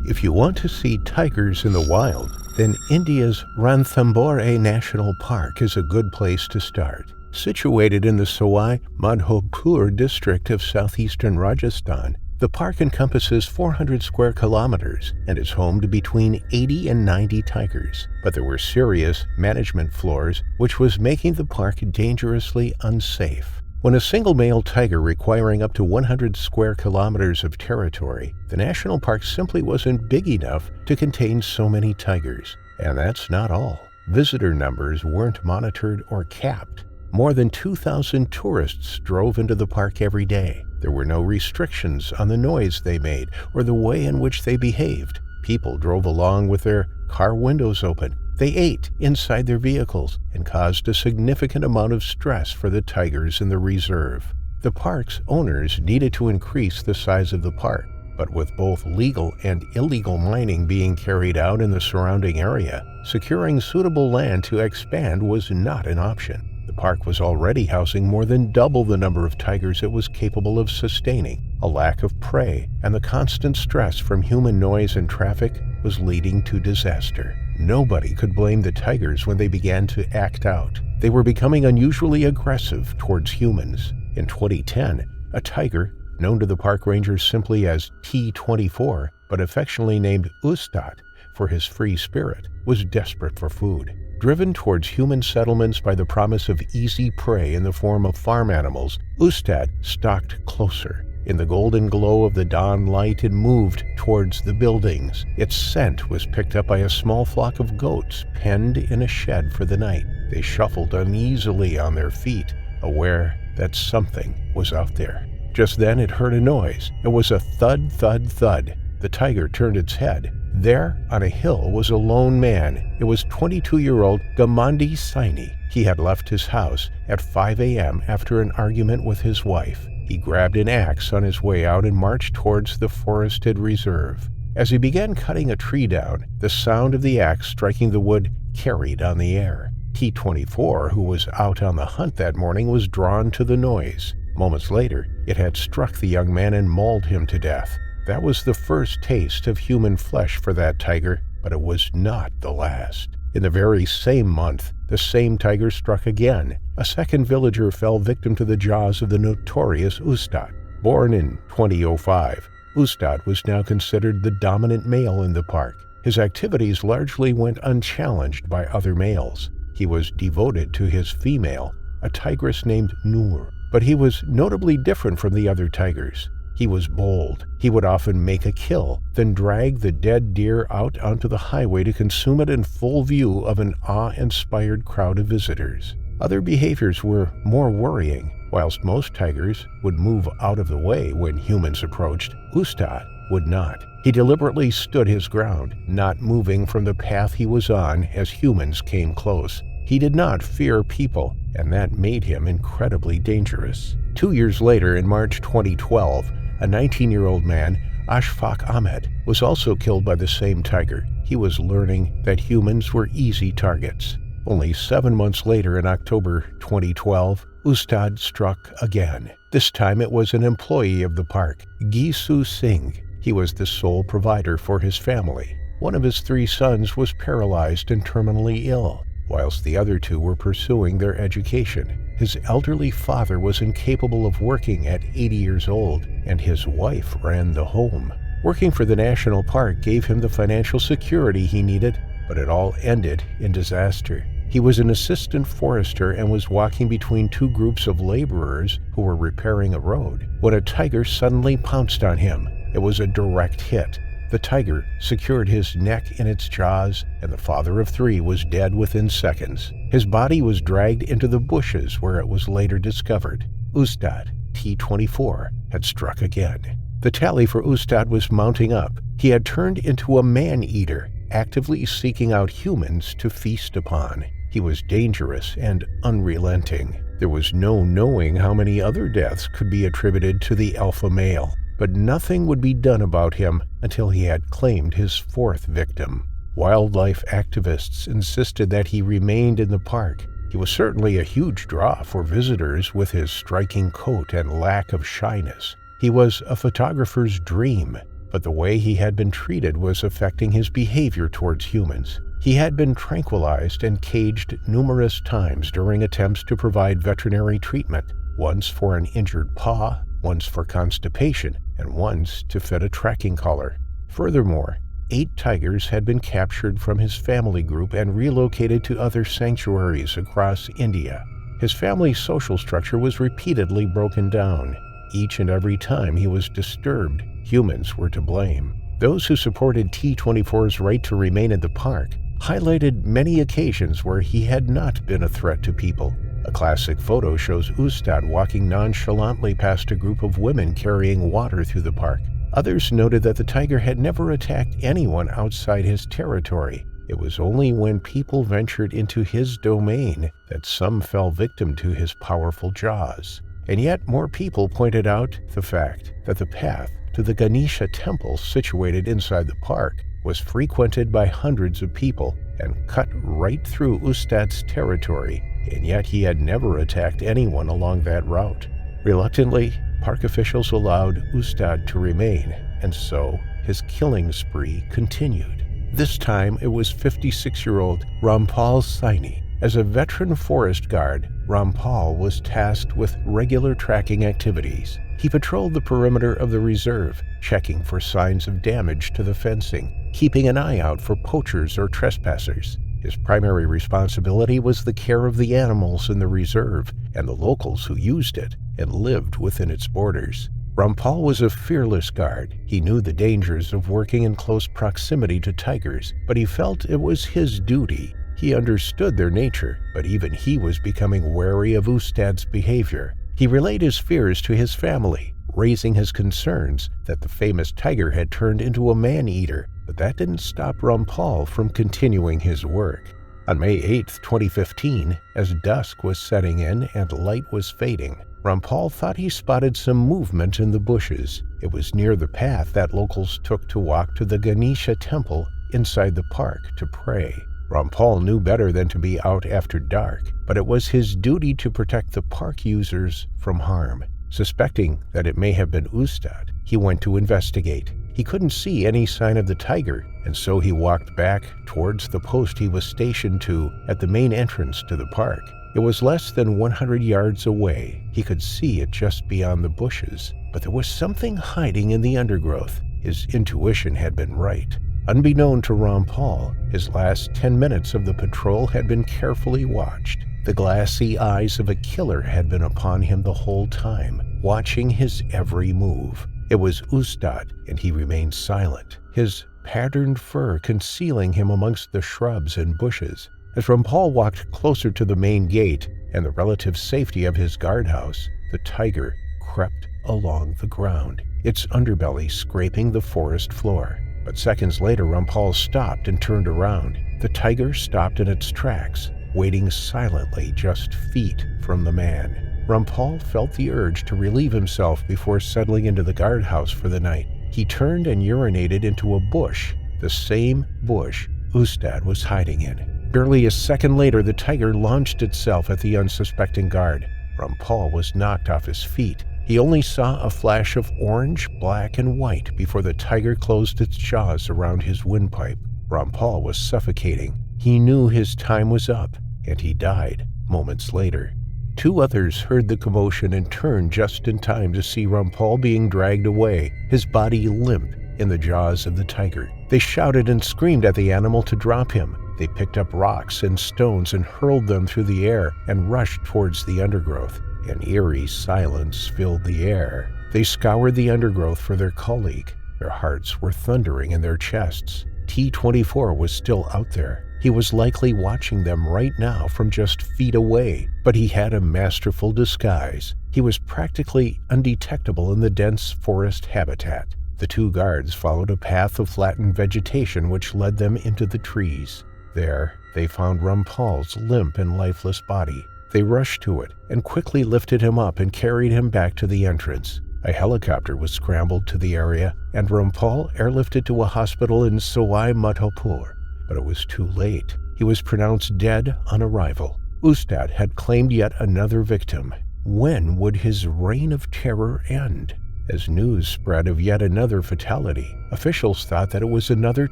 If you want to see tigers in the wild, then India's Ranthambore National Park is a good place to start. Situated in the Sawai Madhopur district of southeastern Rajasthan, the park encompasses 400 square kilometers and is home to between 80 and 90 tigers. But there were serious management flaws, which was making the park dangerously unsafe. When a single male tiger requiring up to 100 square kilometers of territory, the national park simply wasn't big enough to contain so many tigers. And that's not all. Visitor numbers weren't monitored or capped. More than 2,000 tourists drove into the park every day. There were no restrictions on the noise they made or the way in which they behaved. People drove along with their car windows open. They ate inside their vehicles and caused a significant amount of stress for the tigers in the reserve. The park's owners needed to increase the size of the park, but with both legal and illegal mining being carried out in the surrounding area, securing suitable land to expand was not an option. The park was already housing more than double the number of tigers it was capable of sustaining. A lack of prey and the constant stress from human noise and traffic was leading to disaster. Nobody could blame the tigers when they began to act out. They were becoming unusually aggressive towards humans. In 2010, a tiger, known to the park rangers simply as T24, but affectionately named Ustad for his free spirit, was desperate for food. Driven towards human settlements by the promise of easy prey in the form of farm animals, Ustad stalked closer. In the golden glow of the dawn light, it moved towards the buildings. Its scent was picked up by a small flock of goats penned in a shed for the night. They shuffled uneasily on their feet, aware that something was out there. Just then it heard a noise. It was a thud, thud, thud. The tiger turned its head. There, on a hill, was a lone man. It was 22-year-old Gamandi Saini. He had left his house at 5 a.m. after an argument with his wife. He grabbed an axe on his way out and marched towards the forested reserve. As he began cutting a tree down, the sound of the axe striking the wood carried on the air. T24, who was out on the hunt that morning, was drawn to the noise. Moments later, it had struck the young man and mauled him to death. That was the first taste of human flesh for that tiger, but it was not the last. In the very same month, the same tiger struck again. A second villager fell victim to the jaws of the notorious Ustad. Born in 2005, Ustad was now considered the dominant male in the park. His activities largely went unchallenged by other males. He was devoted to his female, a tigress named Noor, but he was notably different from the other tigers. He was bold. He would often make a kill, then drag the dead deer out onto the highway to consume it in full view of an awe-inspired crowd of visitors. Other behaviors were more worrying. Whilst most tigers would move out of the way when humans approached, Ustad would not. He deliberately stood his ground, not moving from the path he was on as humans came close. He did not fear people, and that made him incredibly dangerous. 2 years later, in March 2012, a 19-year-old man, Ashfaq Ahmed, was also killed by the same tiger. He was learning that humans were easy targets. Only 7 months later, in October 2012, Ustad struck again. This time it was an employee of the park, Gisu Singh. He was the sole provider for his family. One of his 3 sons was paralyzed and terminally ill, whilst the other 2 were pursuing their education. His elderly father was incapable of working at 80 years old, and his wife ran the home. Working for the national park gave him the financial security he needed, but it all ended in disaster. He was an assistant forester and was walking between 2 groups of laborers who were repairing a road when a tiger suddenly pounced on him. It was a direct hit. The tiger secured his neck in its jaws, and the father of 3 was dead within seconds. His body was dragged into the bushes where it was later discovered. Ustad, T24, had struck again. The tally for Ustad was mounting up. He had turned into a man-eater, actively seeking out humans to feast upon. He was dangerous and unrelenting. There was no knowing how many other deaths could be attributed to the alpha male. But nothing would be done about him until he had claimed his 4th victim. Wildlife activists insisted that he remained in the park. He was certainly a huge draw for visitors with his striking coat and lack of shyness. He was a photographer's dream. but the way he had been treated was affecting his behavior towards humans. He had been tranquilized and caged numerous times during attempts to provide veterinary treatment, once for an injured paw, once for constipation, and once to fit a tracking collar. Furthermore, 8 tigers had been captured from his family group and relocated to other sanctuaries across India. His family's social structure was repeatedly broken down. Each and every time he was disturbed, humans were to blame. Those who supported T-24's right to remain in the park highlighted many occasions where he had not been a threat to people. A classic photo shows Ustad walking nonchalantly past a group of women carrying water through the park. Others noted that the tiger had never attacked anyone outside his territory. It was only when people ventured into his domain that some fell victim to his powerful jaws. And yet more people pointed out the fact that the path to the Ganesha temple situated inside the park was frequented by hundreds of people and cut right through Ustad's territory, and yet he had never attacked anyone along that route. Reluctantly, park officials allowed Ustad to remain, and so his killing spree continued. This time it was 56-year-old Rampal Saini. As a veteran forest guard, Rampal was tasked with regular tracking activities. He patrolled the perimeter of the reserve, checking for signs of damage to the fencing, keeping an eye out for poachers or trespassers. His primary responsibility was the care of the animals in the reserve and the locals who used it and lived within its borders. Rampal was a fearless guard. He knew the dangers of working in close proximity to tigers, but he felt it was his duty. He understood their nature, but even he was becoming wary of Ustad's behavior. He relayed his fears to his family, raising his concerns that the famous tiger had turned into a man-eater, but that didn't stop Rampal from continuing his work. On May 8, 2015, as dusk was setting in and light was fading, Rampal thought he spotted some movement in the bushes. It was near the path that locals took to walk to the Ganesha temple inside the park to pray. Rampal knew better than to be out after dark, but it was his duty to protect the park users from harm. Suspecting that it may have been Ustad, he went to investigate. He couldn't see any sign of the tiger, and so he walked back towards the post he was stationed to at the main entrance to the park. It was less than 100 yards away. He could see it just beyond the bushes, but there was something hiding in the undergrowth. His intuition had been right. Unbeknown to Rampal, his last 10 minutes of the patrol had been carefully watched. The glassy eyes of a killer had been upon him the whole time, watching his every move. It was Ustad, and he remained silent, his patterned fur concealing him amongst the shrubs and bushes. As Rampal walked closer to the main gate and the relative safety of his guardhouse, the tiger crept along the ground, its underbelly scraping the forest floor. But seconds later, Rampal stopped and turned around. The tiger stopped in its tracks, waiting silently just feet from the man. Rampal felt the urge to relieve himself before settling into the guardhouse for the night. He turned and urinated into a bush, the same bush Ustad was hiding in. Barely a second later, the tiger launched itself at the unsuspecting guard. Rampal was knocked off his feet. He only saw a flash of orange, black, and white before the tiger closed its jaws around his windpipe. Rampal was suffocating. He knew his time was up, and he died moments later. 2 others heard the commotion and turned just in time to see Rampal being dragged away, his body limp in the jaws of the tiger. They shouted and screamed at the animal to drop him. They picked up rocks and stones and hurled them through the air and rushed towards the undergrowth. An eerie silence filled the air. They scoured the undergrowth for their colleague. Their hearts were thundering in their chests. T-24 was still out there. He was likely watching them right now from just feet away, but he had a masterful disguise. He was practically undetectable in the dense forest habitat. The 2 guards followed a path of flattened vegetation which led them into the trees. There, they found Rampal's limp and lifeless body. They rushed to it and quickly lifted him up and carried him back to the entrance. A helicopter was scrambled to the area, and Rampal airlifted to a hospital in Sawai Madhopur. But it was too late. He was pronounced dead on arrival. Ustad had claimed yet another victim. When would his reign of terror end? As news spread of yet another fatality, officials thought that it was another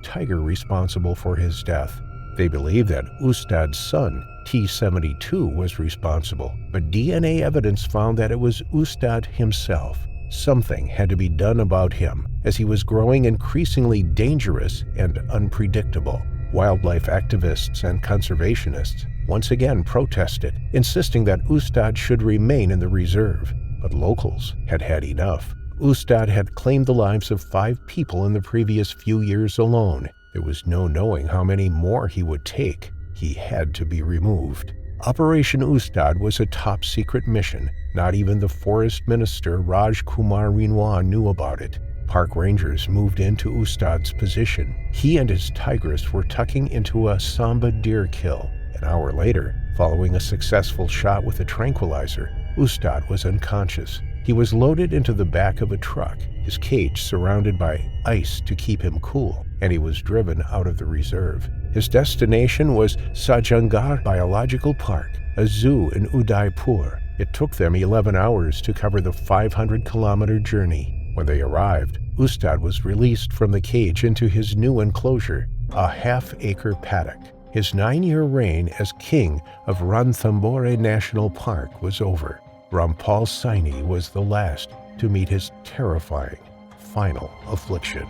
tiger responsible for his death. They believed that Ustad's son, T-72, was responsible, but DNA evidence found that it was Ustad himself. Something had to be done about him, as he was growing increasingly dangerous and unpredictable. Wildlife activists and conservationists once again protested, insisting that Ustad should remain in the reserve. But locals had had enough. Ustad had claimed the lives of 5 people in the previous few years alone. There was no knowing how many more he would take. He had to be removed. Operation Ustad was a top-secret mission. Not even the forest minister Raj Kumar Renoir knew about it. Park rangers moved into Ustad's position. He and his tigress were tucking into a samba deer kill. An hour later, following a successful shot with a tranquilizer, Ustad was unconscious. He was loaded into the back of a truck, his cage surrounded by ice to keep him cool, and he was driven out of the reserve. His destination was Sajangar Biological Park, a zoo in Udaipur. It took them 11 hours to cover the 500-kilometer journey. When they arrived, Ustad was released from the cage into his new enclosure, a half-acre paddock. His 9-year reign as king of Ranthambore National Park was over. Rampal Saini was the last to meet his terrifying final affliction.